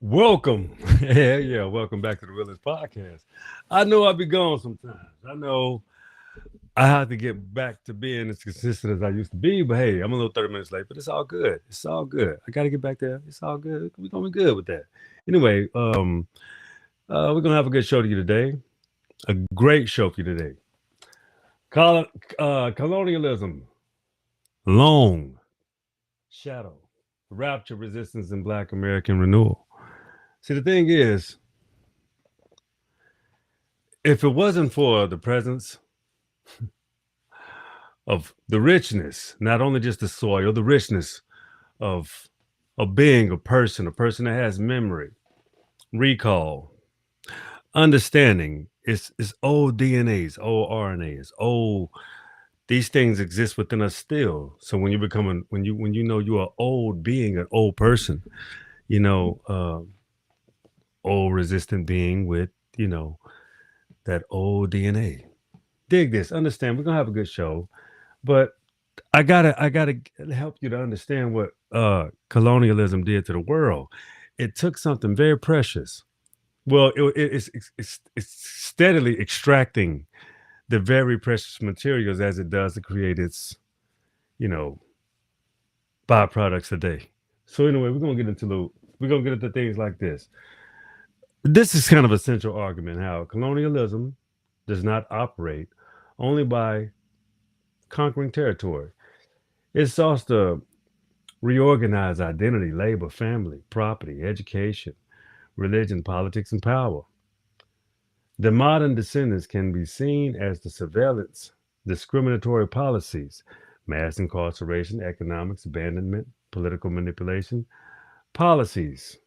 Welcome. Yeah, welcome back to the Realist Podcast. I know I'll be gone sometimes. I know I have to get back to being as consistent as I used to be, but hey, I'm a little 30 minutes late, but it's all good. It's all good. I got to get back there. It's all good. We're going to be good with that. Anyway, we're going to have a good show to you today. A great show for you today. Colonialism, long shadow, rapture, resistance, and Black American renewal. See, the thing is, if it wasn't for the presence of the richness, not only just the soil, the richness of being a person that has memory, recall, understanding. It's old DNAs, old RNAs, old. These things exist within us still. So when you become when you know you are old being, an old person, you know, old resistant being with that old DNA. Dig this. Understand? We're gonna have a good show, but I gotta help you to understand what colonialism did to the world. It took something very precious. Well, it's steadily extracting the very precious materials as it does to create its you know byproducts today. So anyway, we're gonna get into things like this. This is kind of a central argument how colonialism does not operate only by conquering territory. It sought to reorganize identity, labor, family, property, education, religion, politics, and power. The modern descendants can be seen as the surveillance, discriminatory policies, mass incarceration, economics, abandonment, political manipulation, policies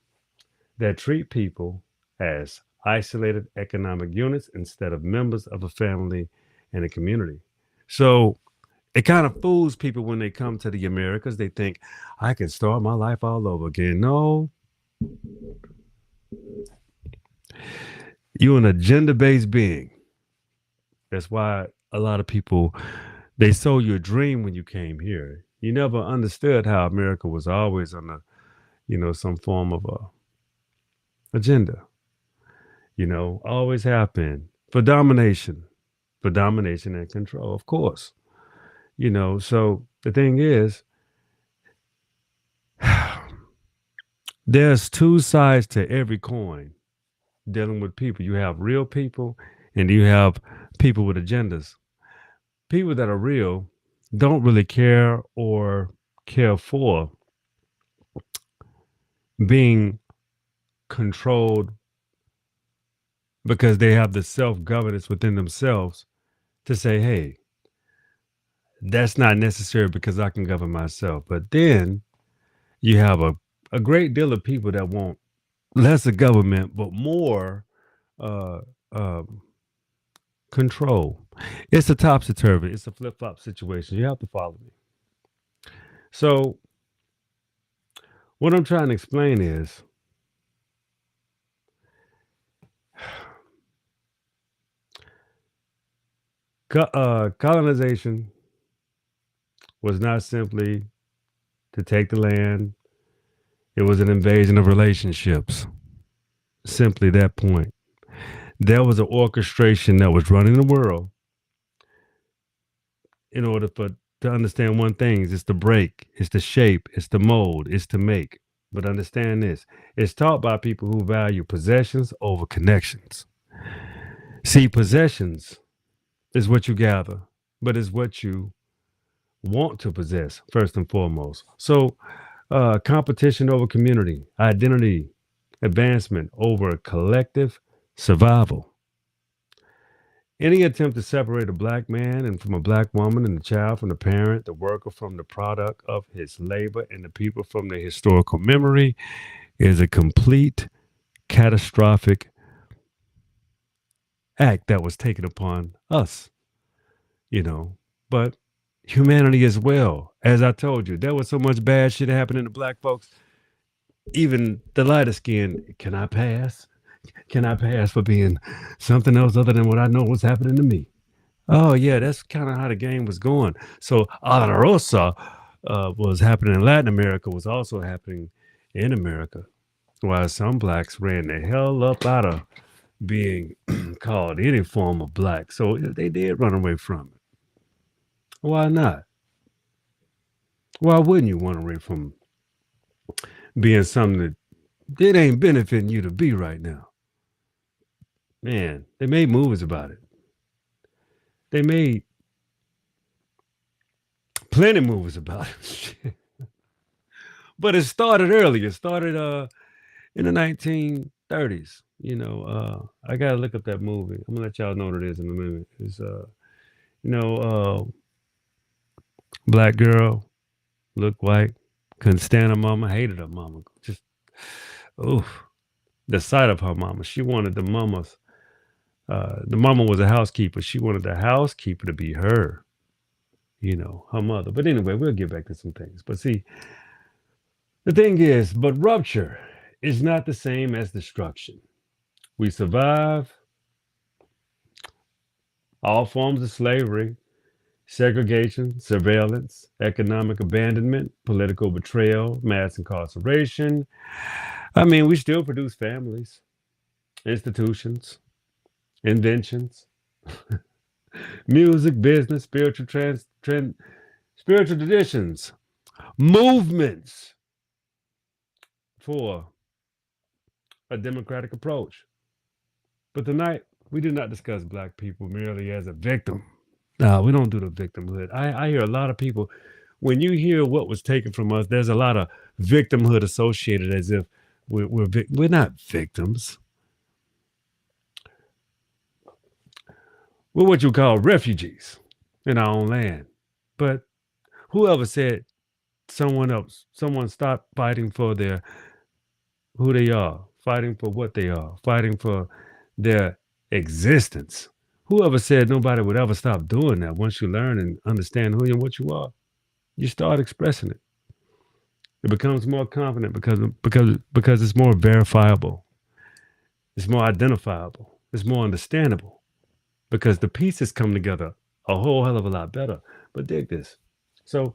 that treat people as isolated economic units instead of members of a family and a community. So it kind of fools people when they come to the Americas. They think, I can start my life all over again. No, you're an agenda based being. That's why a lot of people, they sold you a dream when you came here. You never understood how America was always on some form of a agenda, always have been for domination and control, of course. So the thing is, there's two sides to every coin dealing with people. You have real people and you have people with agendas. People that are real don't really care or care for being controlled because they have the self-governance within themselves to say, hey, that's not necessary because I can govern myself. But then you have a great deal of people that want less of government, but more uh, um, control. It's a topsy-turvy. It's a flip-flop situation. You have to follow me. So what I'm trying to explain is colonization was not simply to take the land. It was an invasion of relationships. Simply that point. There was an orchestration that was running the world in order to understand one thing is it's the break, it's the shape, it's the mold, it's to make. But understand this, it's taught by people who value possessions over connections. See, possessions is what you gather, but it's what you want to possess first and foremost. So competition over community, identity, advancement over collective survival. Any attempt to separate a black man and from a black woman and the child from the parent, the worker from the product of his labor, and the people from their historical memory is a complete catastrophic act that was taken upon us, but humanity as well. As I told you, there was so much bad shit happening to black folks. Even the lighter skin, can I pass? Can I pass for being something else other than what I know was happening to me? Oh yeah, that's kind of how the game was going. So Alarosa was happening in Latin America was also happening in America. why some blacks ran the hell up out of being called any form of black. So they did run away from it. Why not? Why wouldn't you run away from being something that it ain't benefiting you to be right now? Man, they made movies about it. They made plenty of movies about it. But it started early. It started in the 1930s. I gotta look up that movie. I'm gonna let y'all know what it is in a minute. It's you know, black girl, looked white, couldn't stand her mama, hated her mama. Just oof. The sight of her mama. She wanted the mama's the mama was a housekeeper. She wanted the housekeeper to be her, her mother. But anyway, we'll get back to some things. But see, the thing is, but rupture is not the same as destruction. We survive all forms of slavery, segregation, surveillance, economic abandonment, political betrayal, mass incarceration. I mean, we still produce families, institutions, inventions, music, business, spiritual traditions, movements for a democratic approach. But tonight, we do not discuss black people merely as a victim. No, we don't do the victimhood. I hear a lot of people, when you hear what was taken from us, there's a lot of victimhood associated as if we're not victims. We're what you call refugees in our own land. But whoever said someone stopped fighting for who they are, fighting for what they are, fighting for their existence. Whoever said nobody would ever stop doing that once you learn and understand who and what you are, you start expressing it. It becomes more confident because it's more verifiable. It's more identifiable. It's more understandable because the pieces come together a whole hell of a lot better. But dig this. So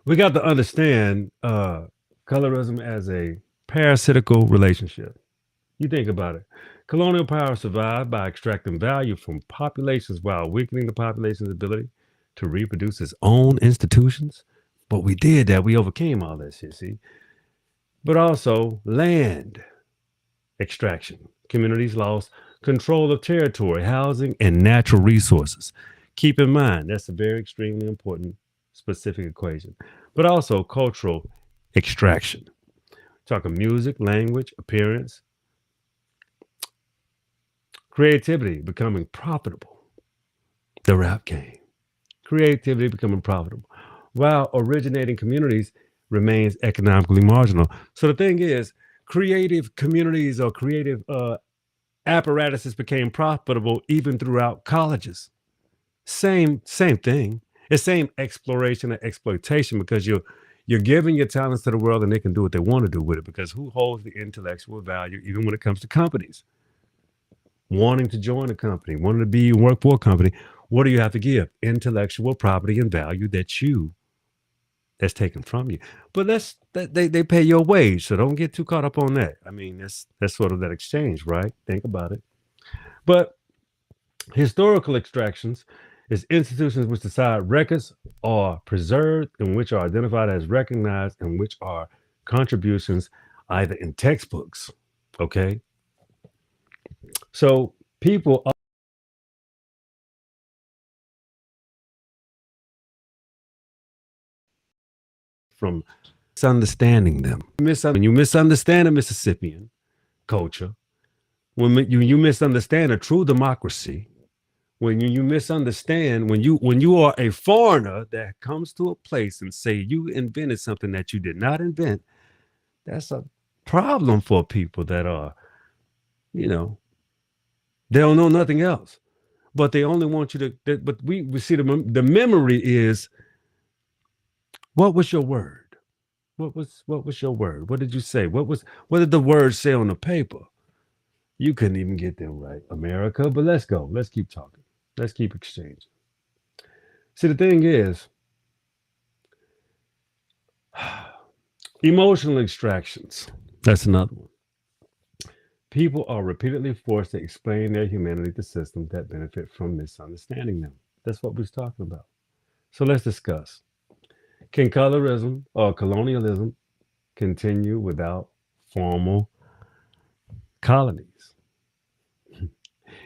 we got to understand colorism as a parasitical relationship. You think about it. Colonial power survived by extracting value from populations while weakening the population's ability to reproduce its own institutions. But we did that. We overcame all that shit, see? But also land extraction. Communities lost control of territory, housing, and natural resources. Keep in mind, that's a very extremely important specific equation. But also cultural extraction. Talking music, language, appearance, creativity becoming profitable. The rap game. Creativity becoming profitable. While originating communities remains economically marginal. So the thing is, creative communities or creative apparatuses became profitable even throughout colleges. Same thing. It's same exploration and exploitation because you're giving your talents to the world and they can do what they want to do with it because who holds the intellectual value even when it comes to companies? Wanting to join a company, wanting to work for a company, what do you have to give? Intellectual property and value that's taken from you. But they pay your wage, so don't get too caught up on that. I mean, that's sort of that exchange, right? Think about it. But historical extractions is institutions which decide records are preserved and which are identified as recognized and which are contributions either in textbooks. Okay. So people from misunderstanding them. When you misunderstand a Mississippian culture, when you misunderstand a true democracy, when you misunderstand, when you are a foreigner that comes to a place and say you invented something that you did not invent, that's a problem for people that are, they don't know nothing else. But they only want you to, but we see the memory is, what was your word? What was your word? What did you say? What did the word say on the paper? You couldn't even get them right, America. But let's go. Let's keep talking. Let's keep exchanging. See, the thing is, emotional extractions. That's another one. People are repeatedly forced to explain their humanity to systems that benefit from misunderstanding them. That's what we're talking about. So let's discuss. Can colorism or colonialism continue without formal colonies?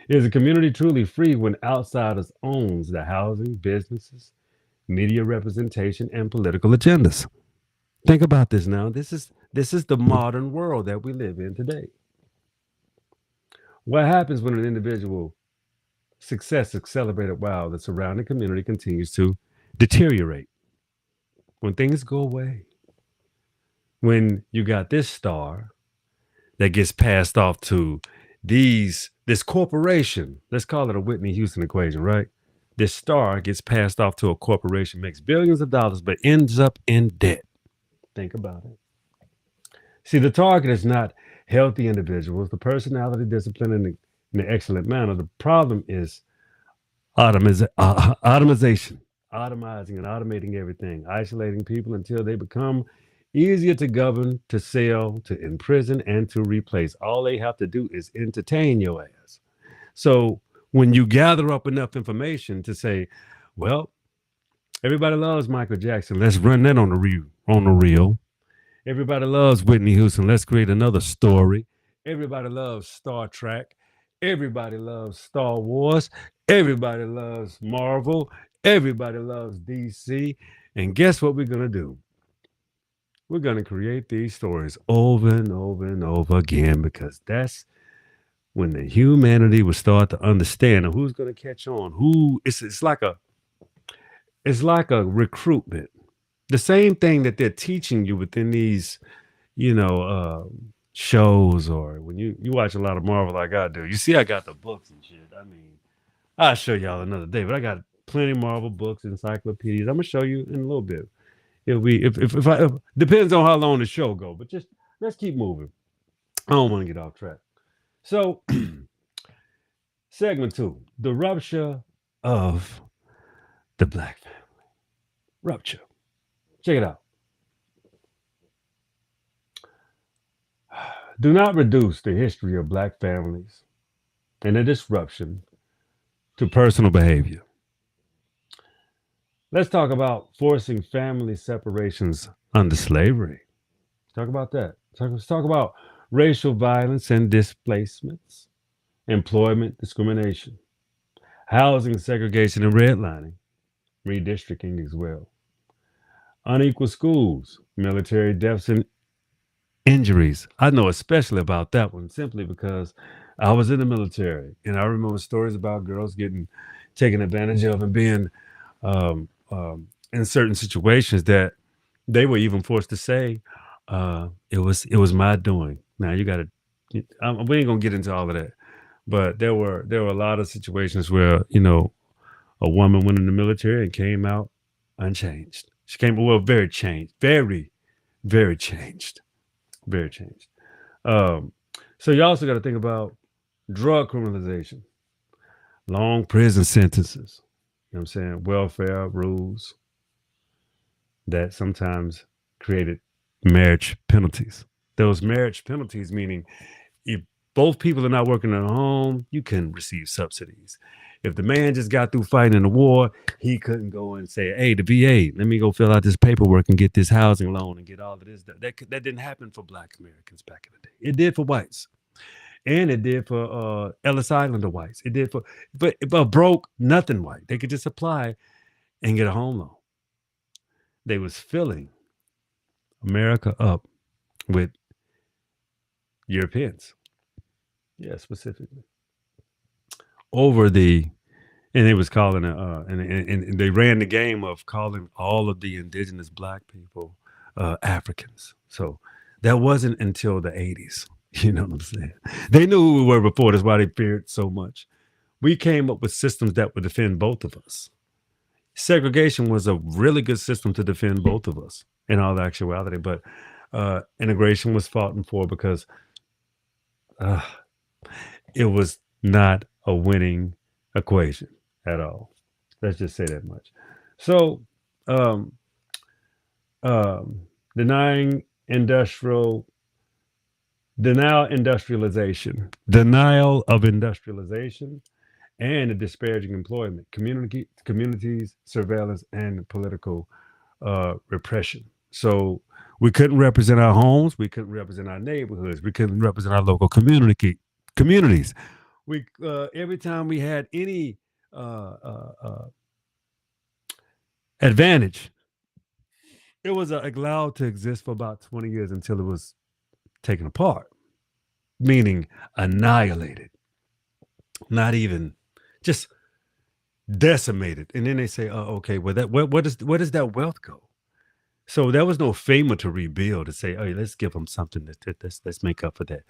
Is a community truly free when outsiders owns the housing, businesses, media representation, and political agendas? Think about this now. This is the modern world that we live in today. What happens when an individual success is celebrated while the surrounding community continues to deteriorate? When things go away, when you got this star that gets passed off to this corporation, let's call it a Whitney Houston equation, right? This star gets passed off to a corporation, makes billions of dollars, but ends up in debt. Think about it. See, the target is not healthy individuals, the personality, discipline, in an excellent manner. The problem is automation, automizing and automating everything, isolating people until they become easier to govern, to sell, to imprison, and to replace. All they have to do is entertain your ass. So when you gather up enough information to say, well, everybody loves Michael Jackson, let's run that on the reel. Everybody loves Whitney Houston. Let's create another story. Everybody loves Star Trek. Everybody loves Star Wars. Everybody loves Marvel. Everybody loves DC. And guess what we're going to do? We're going to create these stories over and over and over again because that's when the humanity will start to understand who's going to catch on. Who it's like a recruitment. The same thing that they're teaching you within these shows, or when you watch a lot of Marvel like I do. You see, I got the books and shit. I mean, I'll show y'all another day, but I got plenty of Marvel books, encyclopedias. I'm gonna show you in a little bit. It'll be if depends on how long the show go, but just let's keep moving. I don't want to get off track. So, segment two: the rupture of the black family. Rupture. Check it out. Do not reduce the history of black families and the disruption to personal behavior. Let's talk about forcing family separations under slavery. Talk about that. Let's talk about racial violence and displacements, employment discrimination, housing segregation and redlining, redistricting as well, unequal schools, military deaths and injuries. I know especially about that one simply because I was in the military and I remember stories about girls getting taken advantage of and being in certain situations that they were even forced to say it was my doing. Now you got to. We ain't gonna get into all of that, but there were a lot of situations where a woman went in the military and came out unchanged. She came very changed, very very changed, very changed. Um, so you also got to think about drug criminalization, long prison sentences. You know what I'm saying? Welfare rules that sometimes created marriage penalties. Those marriage penalties meaning if both people are not working at home, you can receive subsidies. If the man just got through fighting in the war, he couldn't go and say, "Hey, the VA, let me go fill out this paperwork and get this housing loan and get all of this." That didn't happen for Black Americans back in the day. It did for whites, and it did for Ellis Islander whites. It did for but broke nothing white. They could just apply and get a home loan. They was filling America up with Europeans, yeah, specifically over the and they was calling it and they ran the game of calling all of the indigenous black people Africans. So that wasn't until the 80s. You know what I'm saying? They knew who we were before. That's why they feared so much. We came up with systems that would defend both of us. Segregation was a really good system to defend both of us in all actuality, but integration was fought for because uh, it was not a winning equation at all. Let's just say that much. So, um, denying industrial denial of industrialization, and the disparaging employment, communities, surveillance, and political repression. So we couldn't represent our homes, we couldn't represent our neighborhoods, we couldn't represent our local communities. We every time we had any advantage, it was allowed to exist for about 20 years until it was taken apart, meaning annihilated, not even just decimated. And then they say, "Oh, okay. Well, that where does that wealth go?" So there was no FEMA to rebuild to say, "Hey, let's give them something let's make up for that."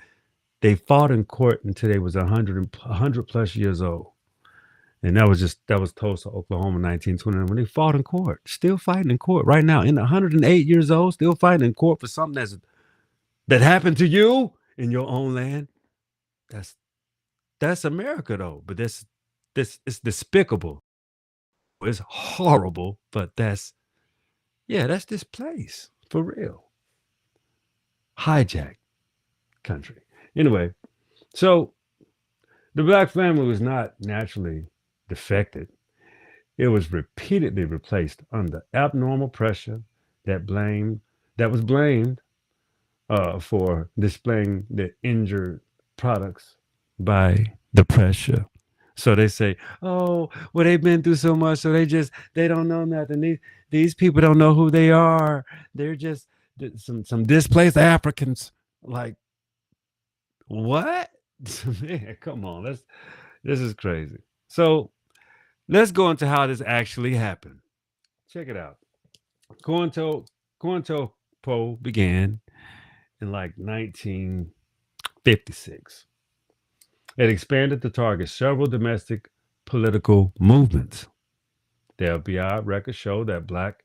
They fought in court until they was 100 plus years old, and that was Tulsa, Oklahoma, 1929. When they fought in court, still fighting in court right now, in 108 years old, still fighting in court for something that happened to you in your own land. That's that's America though, but this it's despicable. It's horrible, but that's this place for real. Hijack country. Anyway, so the black family was not naturally defected. It was repeatedly replaced under abnormal pressure that blamed that was blamed for displaying the injured products by the pressure. So they say, "Oh, well, they've been through so much, so they don't know nothing. These people don't know who they are. They're just some displaced Africans." Like what? Man, come on, this is crazy. So let's go into how this actually happened. Check it out. COINTEL COINTELPRO began in like 1956. It expanded to target several domestic political movements. The FBI records show that black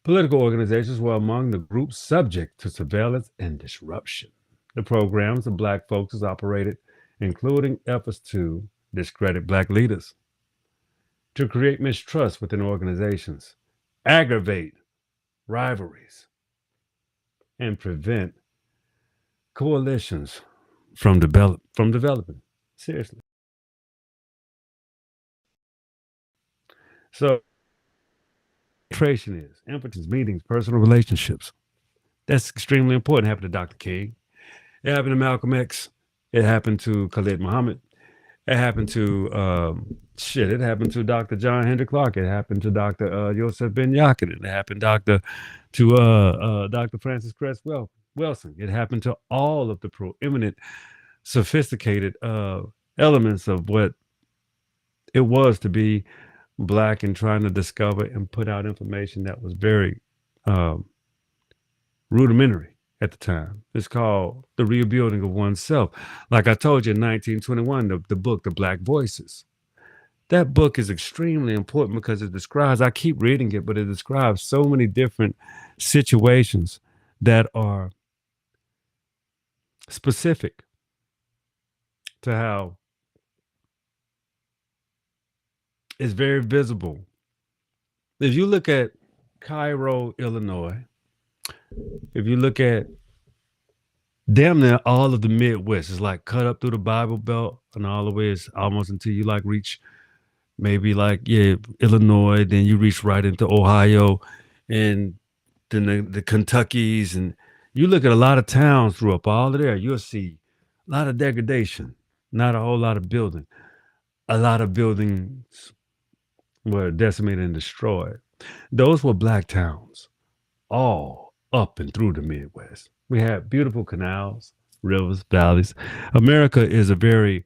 political organizations were among the groups subject to surveillance and disruption. The programs the black folks operated, including efforts to discredit black leaders, to create mistrust within organizations, aggravate rivalries, and prevent coalitions from developing. Seriously. So empathy, meetings, personal relationships. That's extremely important. It happened to Dr. King. It happened to Malcolm X. It happened to Khalid Muhammad. It happened to It happened to Dr. John Henry Clark. It happened to Dr. Joseph Ben Yakin. It happened to Dr. Francis Wilson. It happened to all of the proeminent, sophisticated elements of what it was to be black and trying to discover and put out information that was very um, rudimentary at the time. It's called The Rebuilding of Oneself. Like I told you in 1921, the book, The Black Voices. That book is extremely important because I keep reading it, but it describes so many different situations that are specific to how it's very visible. If you look at Cairo, Illinois, if you look at damn near all of the Midwest, it's like cut up through the Bible Belt and all the way, it's almost until you like reach maybe like, yeah, Illinois, then you reach right into Ohio and then the Kentuckys. And you look at a lot of towns through up all of there, you'll see a lot of degradation, not a whole lot of building. A lot of buildings were decimated and destroyed. Those were black towns, all up and through the Midwest. We had beautiful canals, rivers, valleys. America is a very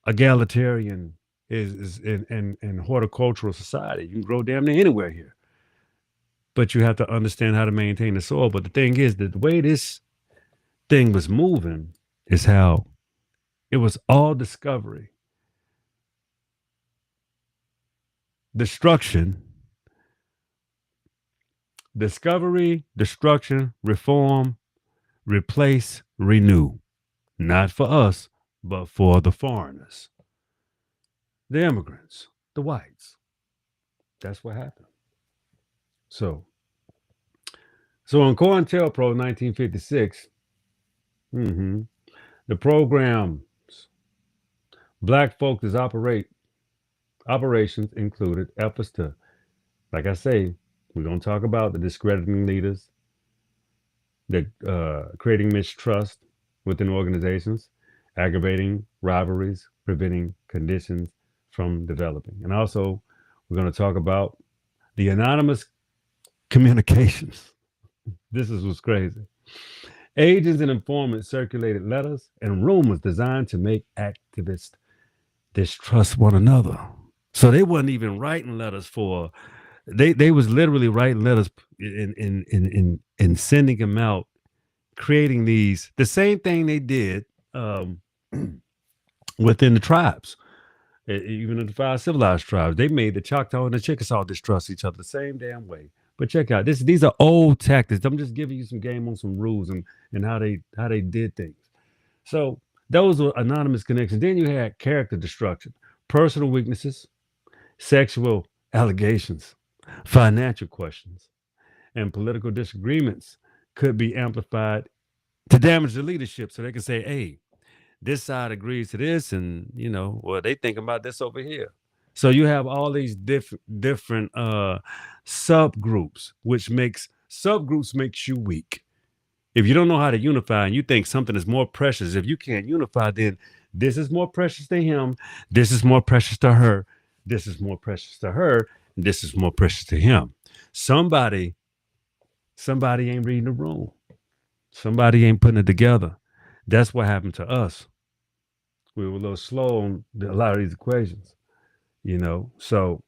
egalitarian is in horticultural society. You can grow damn near anywhere here, but you have to understand how to maintain the soil. But the thing is that the way this thing was moving is how it was all discovery, destruction, destruction, reform, replace, renew. Not for us, but for the foreigners, the immigrants, the whites. That's what happened. So, so on COINTELPRO 1956, hmm The programs black folks is operations included efforts to, like I say, we're gonna talk about the discrediting leaders, the creating mistrust within organizations, aggravating rivalries, preventing conditions from developing, and also we're gonna talk about the anonymous communications. This is what's crazy. Agents and informants circulated letters and rumors designed to make activists distrust one another. So they wasn't even writing letters for they was literally writing letters and sending them out, creating these the same thing they did um, within the tribes. Even in the five civilized tribes, they made the Choctaw and the Chickasaw distrust each other the same damn way. But check out this; these are old tactics. I'm just giving you some game on some rules and how they did things. So those were anonymous connections. Then you had character destruction, personal weaknesses, sexual allegations, financial questions, and political disagreements could be amplified to damage the leadership. So they can say, "Hey, this side agrees to this, and well, they think about this over here." So you have all these different subgroups, which makes subgroups makes you weak. If you don't know how to unify and you think something is more precious, if you can't unify, then this is more precious to him, this is more precious to her, this is more precious to her, and this is more precious to him. Somebody, somebody ain't reading the room. Somebody ain't putting it together. That's what happened to us. We were a little slow on a lot of these equations. So,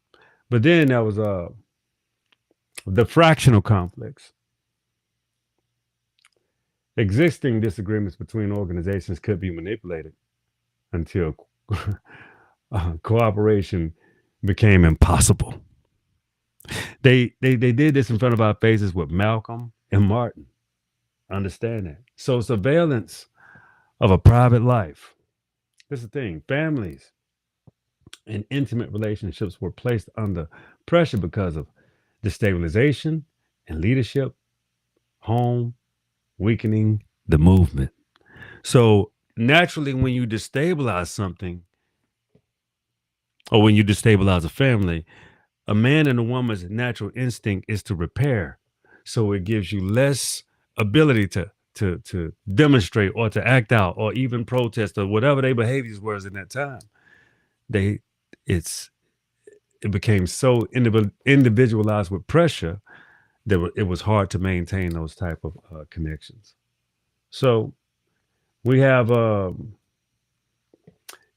but then there was the fractional conflicts. Existing disagreements between organizations could be manipulated until cooperation became impossible. They did this in front of our faces with Malcolm and Martin. Understand that. So surveillance of a private life. This is the thing. Families and intimate relationships were placed under pressure because of destabilization and leadership, home, weakening the movement. So naturally, when you destabilize something, or when you destabilize a family, a man and a woman's natural instinct is to repair. So it gives you less ability to demonstrate or to act out or even protest or whatever their behaviors were in that time. They it's it became so individualized with pressure that it was hard to maintain those type of connections. So we have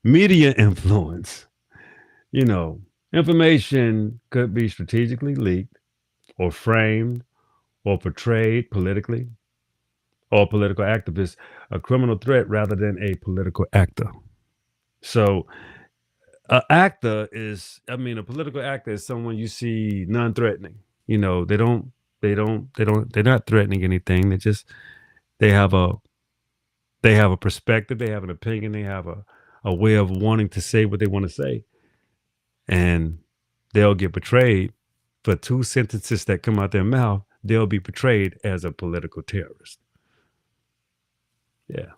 media influence. You know, information could be strategically leaked or framed or portrayed politically, or political activists a criminal threat rather than a political actor. So a political actor is someone you see non-threatening. They don't, they're not threatening anything. They have a, they have a perspective, they have an opinion, they have a way of wanting to say what they want to say, and they'll get betrayed for two sentences that come out their mouth. They'll be portrayed as a political terrorist. Yeah.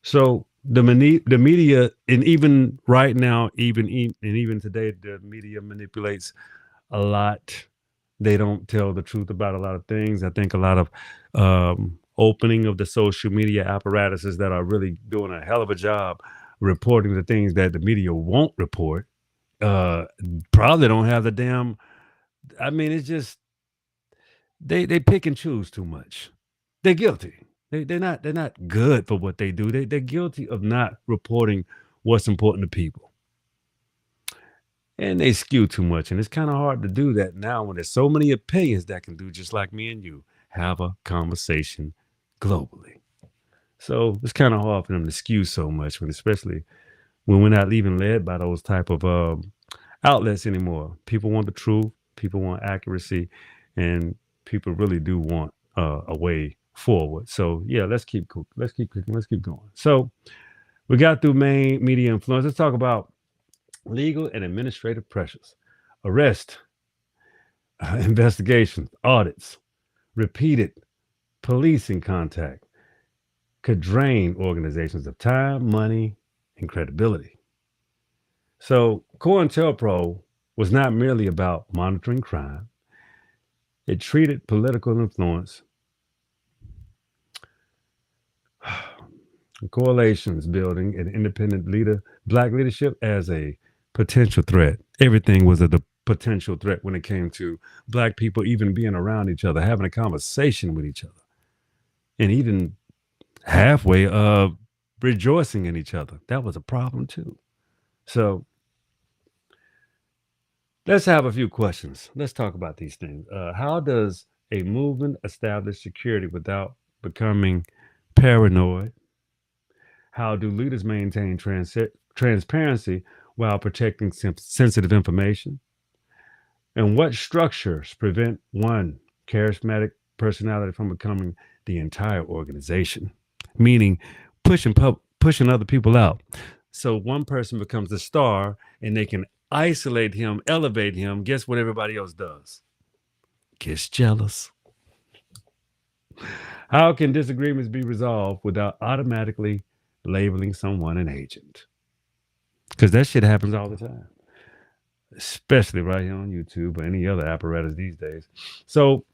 So the media, and even right now, and even today, the media manipulates a lot. They don't tell the truth about a lot of things. I think a lot of opening of the social media apparatuses that are really doing a hell of a job reporting the things that the media won't report. Uh, Probably don't have the damn. It's just they pick and choose too much. They're guilty. They're not good for what they do. They're guilty of not reporting what's important to people. And they skew too much. And it's kind of hard to do that now when there's so many opinions that can do just like me and you have a conversation globally. So it's kind of hard for them to skew so much, especially when we're not even led by those type of outlets anymore. People want the truth, people want accuracy, and people really do want a way forward. So yeah, let's keep going. So we got through main media influence. Let's talk about legal and administrative pressures, arrest, investigations, audits, repeated policing contact, could drain organizations of time, money, and credibility. So, COINTELPRO was not merely about monitoring crime, it treated political influence, coalitions building, and independent black leadership as a potential threat. Everything was potential threat when it came to black people even being around each other, having a conversation with each other, and even halfway rejoicing in each other. That was a problem too. So let's have a few questions. Let's talk about these things. How does a movement establish security without becoming paranoid? How do leaders maintain transparency while protecting sensitive information? And what structures prevent one charismatic personality from becoming the entire organization? Meaning pushing other people out. So one person becomes the star and they can isolate him, elevate him. Guess what everybody else does? Gets jealous. How can disagreements be resolved without automatically labeling someone an agent? Because that shit happens all the time, especially right here on YouTube or any other apparatus these days. So,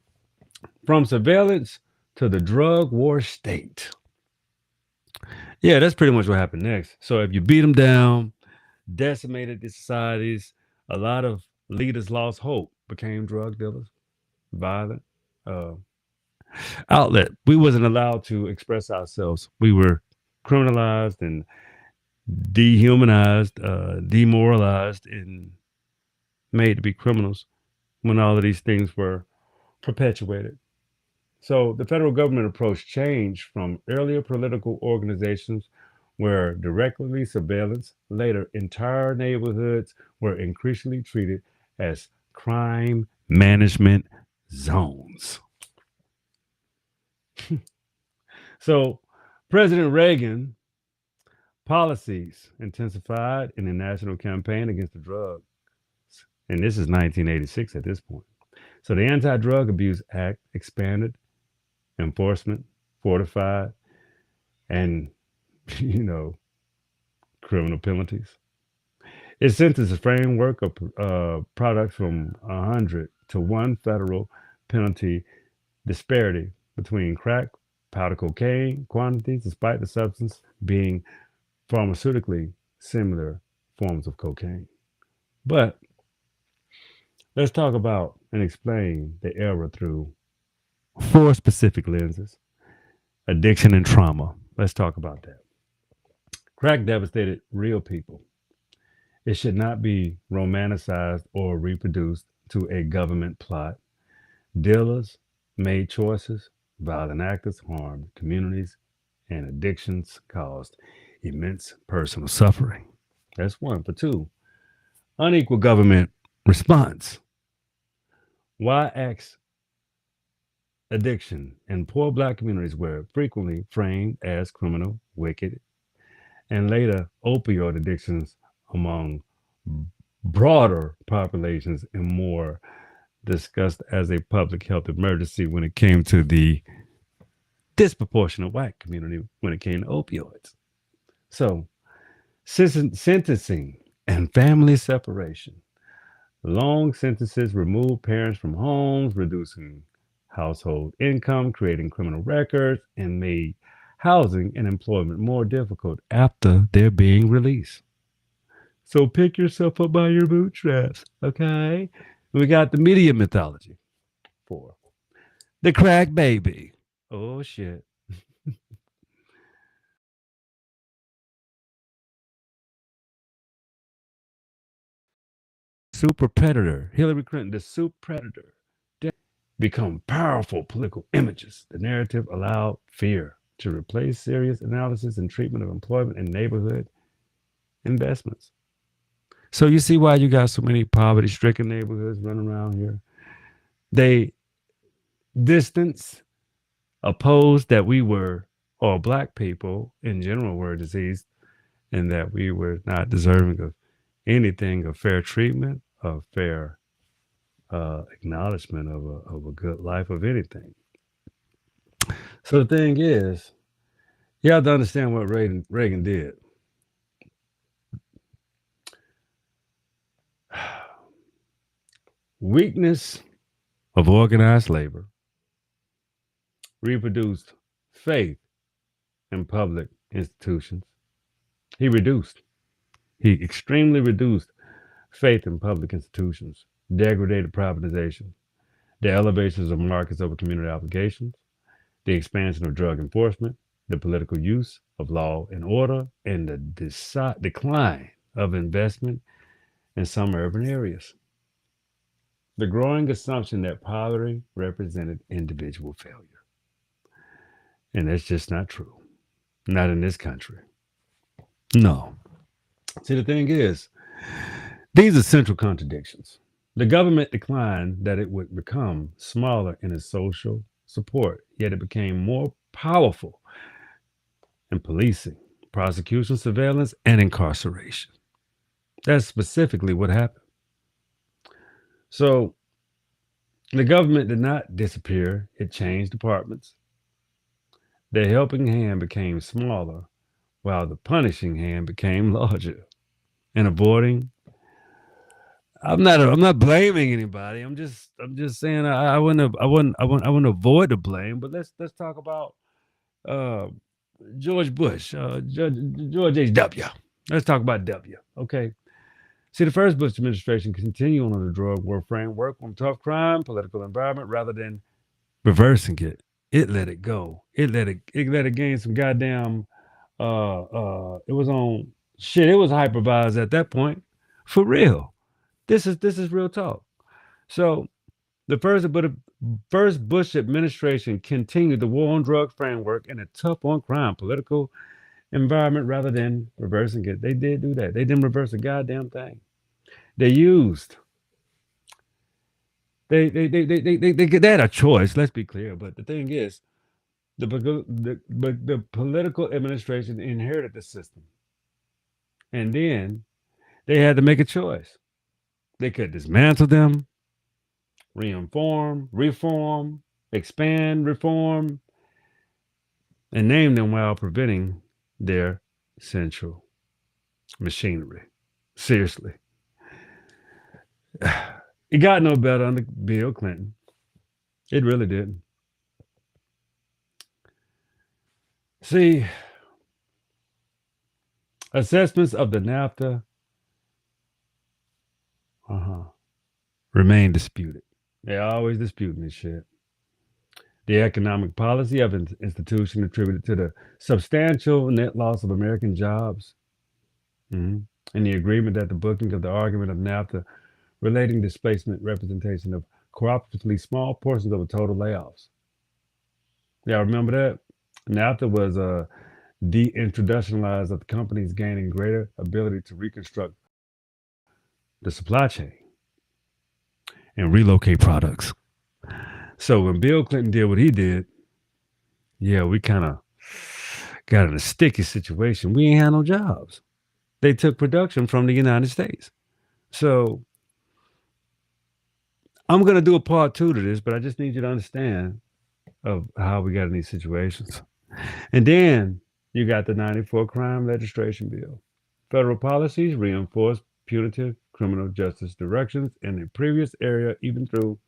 from surveillance to the drug war state. Yeah, that's pretty much what happened next. So, if you beat them down, decimated the societies, a lot of leaders lost hope, became drug dealers, violent. Uh, Outlet. We wasn't allowed to express ourselves. We were criminalized and dehumanized, demoralized, and made to be criminals when all of these things were perpetuated. So the federal government approach changed from earlier political organizations where directly surveillance, later entire neighborhoods were increasingly treated as crime management zones. So President Reagan policies intensified in the national campaign against the drugs. And this is 1986 at this point. So the Anti Drug Abuse Act expanded enforcement, fortified, and, you know, criminal penalties. It sentenced a framework of products from 100 to one federal penalty disparity between crack, powder cocaine quantities, despite the substance being pharmaceutically similar forms of cocaine. But let's talk about and explain the era through four specific lenses: addiction and trauma. Let's talk about that. Crack devastated real people. It should not be romanticized or reproduced to a government plot. Dealers made choices, violent actors harmed communities, and addictions caused immense personal suffering. That's one. For two, unequal government response. Why acts addiction in poor black communities were frequently framed as criminal, wicked, and later opioid addictions among broader populations and more discussed as a public health emergency when it came to the disproportionate white community when it came to opioids. So, sentencing and family separation. Long sentences remove parents from homes, reducing household income, creating criminal records, and made housing and employment more difficult after they're being released. So pick yourself up by your bootstraps, okay? We got the media mythology for the crack baby. Oh shit. Super predator. Hillary Clinton, the super predator. Become powerful political images. The narrative allowed fear to replace serious analysis and treatment of employment and neighborhood investments. So you see why you got so many poverty-stricken neighborhoods running around here. They distance, opposed that we were, or black people in general were diseased, and that we were not deserving of anything of fair treatment, of fair acknowledgement of a good life, of anything. So the thing is, You have to understand what Reagan did. Weakness of organized labor reproduced faith in public institutions. He reduced, he extremely reduced faith in public institutions, degraded privatization, the elevations of markets over community obligations, the expansion of drug enforcement, the political use of law and order, and the decline of investment in some urban areas. The growing assumption that poverty represented individual failure. And that's just not true. Not in this country. No. See, the thing is, these are central contradictions. The government declined that it would become smaller in its social support, yet it became more powerful in policing, prosecution, surveillance, and incarceration. That's specifically what happened. So the government did not disappear, it changed departments. The helping hand became smaller, while the punishing hand became larger. And avoiding I'm not blaming anybody. I'm just saying I wouldn't avoid the blame, but let's talk about uh George Bush, George H.W. Let's talk about W. Okay. See, the first Bush administration continued on the drug war framework on tough crime, political environment, rather than reversing it. It let it go. It let it gain some goddamn it was on shit, it was hypervised at that point. For real. This is real talk. So the first Bush administration continued the war on drug framework and a tough on crime political environment rather than reversing it. They did do that. They didn't reverse a goddamn thing. They used they had a choice. Let's be clear. But the thing is, but the political administration inherited the system, and then they had to make a choice. They could dismantle them, reform, expand, reform, and name them while preventing their central machinery. Seriously. It got no better under Bill Clinton. It really didn't. See, assessments of the NAFTA uh-huh, remain disputed. They're always disputing this shit. The economic policy of an institution attributed to the substantial net loss of American jobs, mhm, and the agreement that the booking of the argument of NAFTA relating displacement representation of cooperatively small portions of the total layoffs. Yeah, remember that? NAFTA was deinstitutionalized of the companies gaining greater ability to reconstruct the supply chain and relocate products. So when Bill Clinton did what he did, yeah, we kind of got in a sticky situation. We ain't had no jobs. They took production from the United States. So I'm gonna do a part two to this, but I just need you to understand of how we got in these situations. And then you got the 94 crime legislation bill. Federal policies reinforce punitive criminal justice directions in the previous area, even through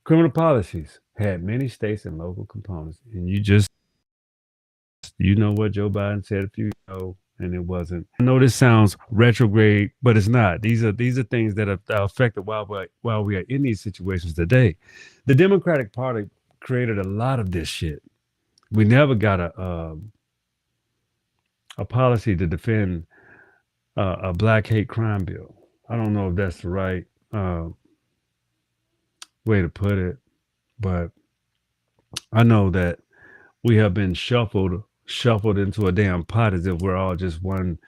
criminal policies had many states and local components. And you know what Joe Biden said a few years ago, and it wasn't. I know this sounds retrograde, but it's not. These are things that are affected while we are in these situations today. The Democratic Party created a lot of this shit. We never got a policy to defend a black hate crime bill. I don't know if that's the right way to put it, but I know that we have been shuffled into a damn pot as if we're all just one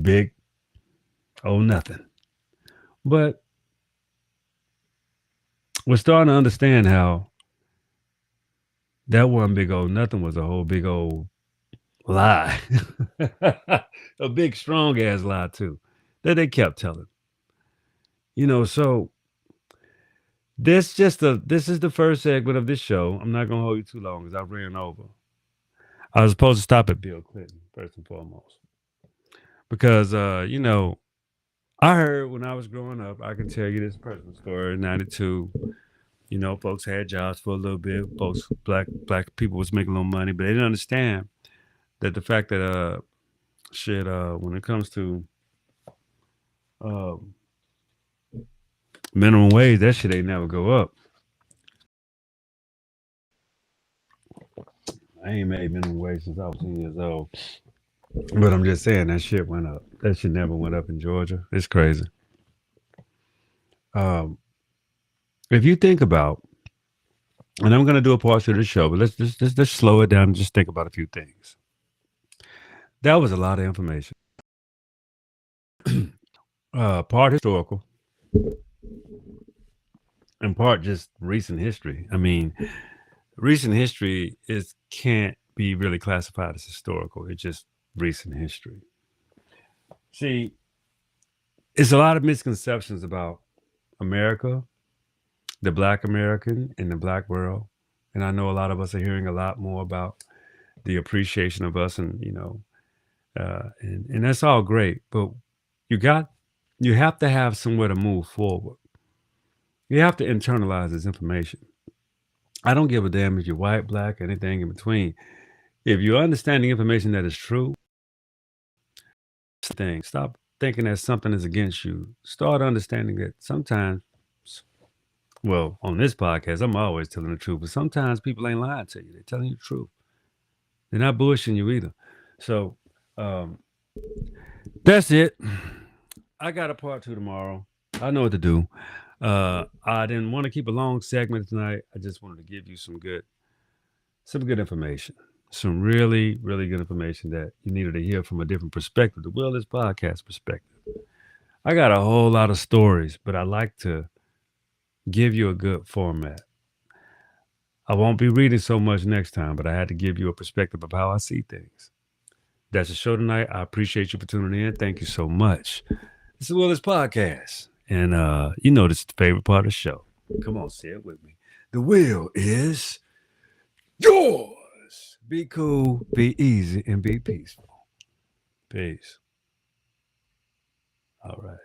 big nothing. But we're starting to understand how that one big old nothing was a whole big old lie. A big strong ass lie too that they kept telling. So this is the first segment of this show. I'm not gonna hold you too long because I ran over. I was supposed to stop at Bill Clinton first and foremost because I heard when I was growing up. I can tell you this personal story. In '92, folks had jobs for a little bit. Folks, black people was making a little money, but they didn't understand that the fact that when it comes to um, minimum wage, that shit ain't never go up. I ain't made minimum wage since I was 10 years old. But I'm just saying that shit went up. That shit never went up in Georgia. It's crazy. Um, if you think about, and I'm gonna do a part two of the show, but let's slow it down and just think about a few things. That was a lot of information. Part historical, and part just recent history. I mean, recent history can't be really classified as historical. It's just recent history. See, it's a lot of misconceptions about America, the Black American, and the Black world. And I know a lot of us are hearing a lot more about the appreciation of us, and and that's all great. But you have to have somewhere to move forward. You have to internalize this information. I don't give a damn if you're white, black, anything in between. If you understand the information that is true, stop thinking that something is against you. Start understanding that sometimes, well, on this podcast, I'm always telling the truth, but sometimes people ain't lying to you. They're telling you the truth. They're not bullshitting you either. So that's it. I got a part two tomorrow. I know what to do. I didn't want to keep a long segment tonight. I just wanted to give you some good information. Some really, really good information that you needed to hear from a different perspective, the Wellness Podcast perspective. I got a whole lot of stories, but I like to give you a good format. I won't be reading so much next time, but I had to give you a perspective of how I see things. That's the show tonight. I appreciate you for tuning in. Thank you so much. This is the Wellness Podcast. And this is the favorite part of the show. Come on, say it with me. The will is yours. Be cool, be easy, and be peaceful. Peace. All right.